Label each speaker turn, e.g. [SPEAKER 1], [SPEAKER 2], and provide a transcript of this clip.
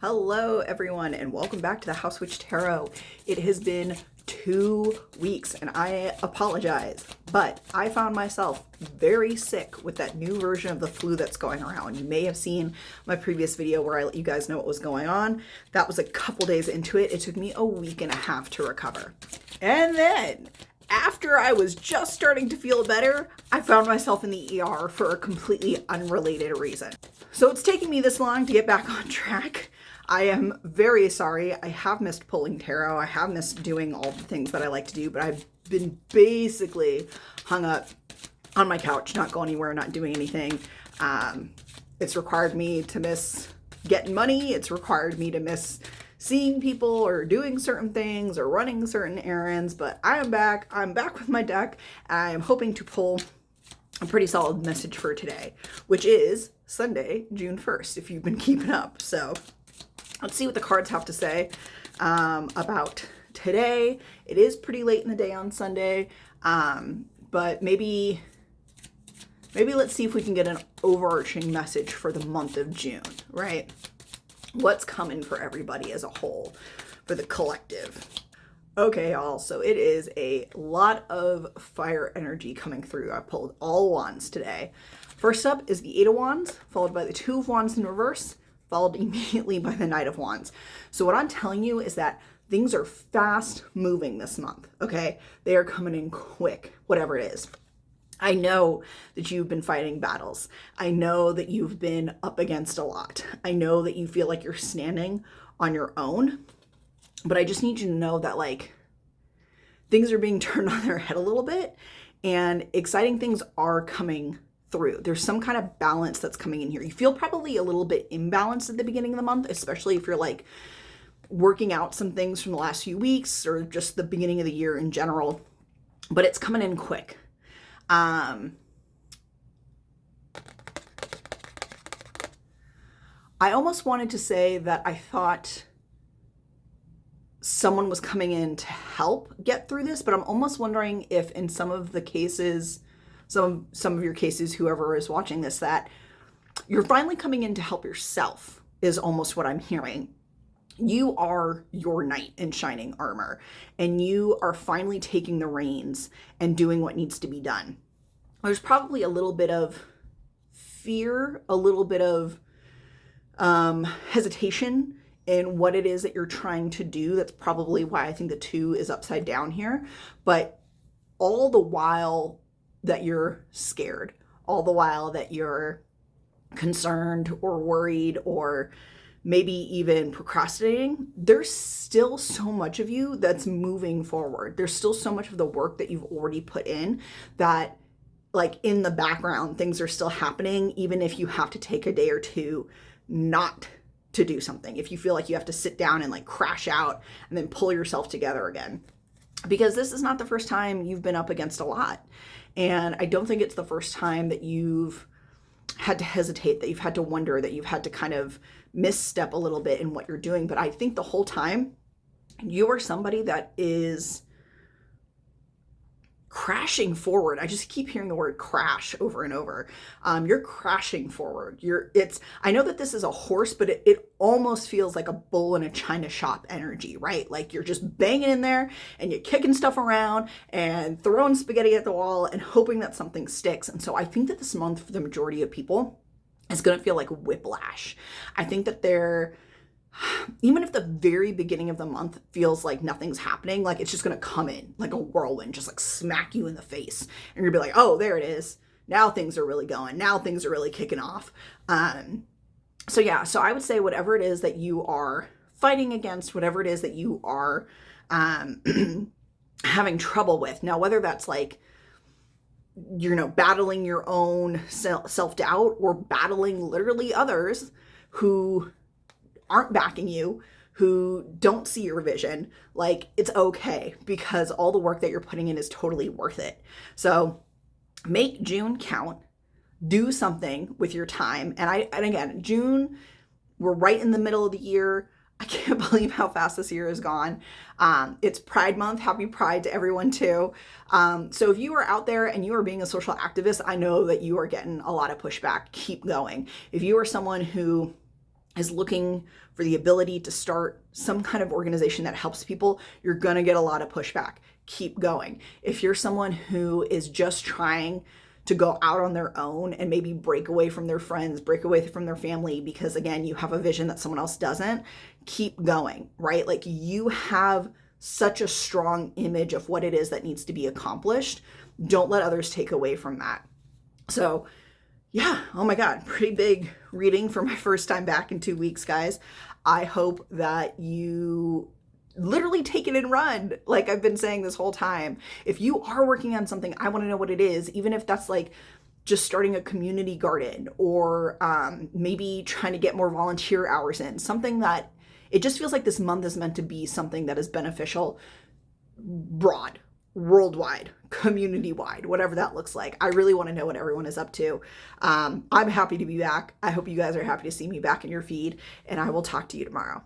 [SPEAKER 1] Hello everyone and welcome back to the House Witch Tarot. It has been 2 weeks and I apologize, but I found myself very sick with that new version of the flu that's going around. You may have seen my previous video where I let you guys know what was going on. That was a couple days into it. It took me a week and a half to recover. And then after I was just starting to feel better, I found myself in the ER for a completely unrelated reason. So it's taking me this long to get back on track. I am very sorry. I have missed pulling tarot. I have missed doing all the things that I like to do, but I've been basically hung up on my couch, not going anywhere, not doing anything. It's required me to miss getting money. It's required me to miss seeing people or doing certain things or running certain errands, but I am back. I'm back with my deck. I'm hoping to pull a pretty solid message for today, which is Sunday, June 1st, if you've been keeping up. So let's see what the cards have to say about today. It is pretty late in the day on Sunday, but maybe let's see if we can get an overarching message for the month of June, right? What's coming for everybody as a whole, for the collective. Okay, y'all, so it is a lot of fire energy coming through. I pulled all wands today. First up is the Eight of Wands, followed by the Two of Wands in reverse, followed immediately by the Knight of Wands. So what I'm telling you is that things are fast moving this month, okay? They are coming in quick, whatever it is. I know that you've been fighting battles. I know that you've been up against a lot. I know that you feel like you're standing on your own, but I just need you to know that like things are being turned on their head a little bit and exciting things are coming through. There's some kind of balance that's coming in here. You feel probably a little bit imbalanced at the beginning of the month, especially if you're like working out some things from the last few weeks or just the beginning of the year in general, but it's coming in quick. I almost wanted to say that I thought someone was coming in to help get through this, but I'm almost wondering if in some of the cases, some of your cases, whoever is watching this, that you're finally coming in to help yourself is almost what I'm hearing. You are your knight in shining armor, and you are finally taking the reins and doing what needs to be done. There's probably a little bit of fear, a little bit of hesitation in what it is that you're trying to do. That's probably why I think the two is upside down here. But all the while that you're scared, all the while that you're concerned or worried or maybe even procrastinating, there's still so much of you that's moving forward. There's still so much of the work that you've already put in that like in the background, things are still happening, even if you have to take a day or two not to do something. If you feel like you have to sit down and like crash out and then pull yourself together again. Because this is not the first time you've been up against a lot. And I don't think it's the first time that you've had to hesitate, that you've had to wonder, that you've had to kind of misstep a little bit in what you're doing. But I think the whole time you are somebody that is crashing forward. I just keep hearing the word crash over and over. You're crashing forward. I know that this is a horse, but it almost feels like a bull in a china shop energy, right? Like you're just banging in there and you're kicking stuff around and throwing spaghetti at the wall and hoping that something sticks. And so I think that this month for the majority of people is going to feel like whiplash. I think that even if the very beginning of the month feels like nothing's happening, like it's just going to come in like a whirlwind, just like smack you in the face. And you'll be like, oh, there it is. Now things are really going. Now things are really kicking off. So I would say whatever it is that you are fighting against, whatever it is that you are having trouble with. Now, whether that's like, battling your own self-doubt or battling literally others who aren't backing you, who don't see your vision, like it's okay because all the work that you're putting in is totally worth it. So make June count, do something with your time. And again, June, we're right in the middle of the year. I can't believe how fast this year has gone. It's Pride Month. Happy Pride to everyone too. So if you are out there and you are being a social activist, I know that you are getting a lot of pushback. Keep going. If you are someone who is looking for the ability to start some kind of organization that helps people, you're going to get a lot of pushback. Keep going. If you're someone who is just trying to go out on their own and maybe break away from their friends, break away from their family, because again, you have a vision that someone else doesn't, keep going, right? Like, you have such a strong image of what it is that needs to be accomplished. Don't let others take away from that. So yeah, oh my God, pretty big reading for my first time back in 2 weeks, guys. I hope that you literally take it and run, like I've been saying this whole time. If you are working on something, I want to know what it is, even if that's like just starting a community garden, or maybe trying to get more volunteer hours in, something that it just feels like this month is meant to be something that is beneficial, broad, worldwide, community-wide, whatever that looks like. I really want to know what everyone is up to. I'm happy to be back. I hope you guys are happy to see me back in your feed, and I will talk to you tomorrow.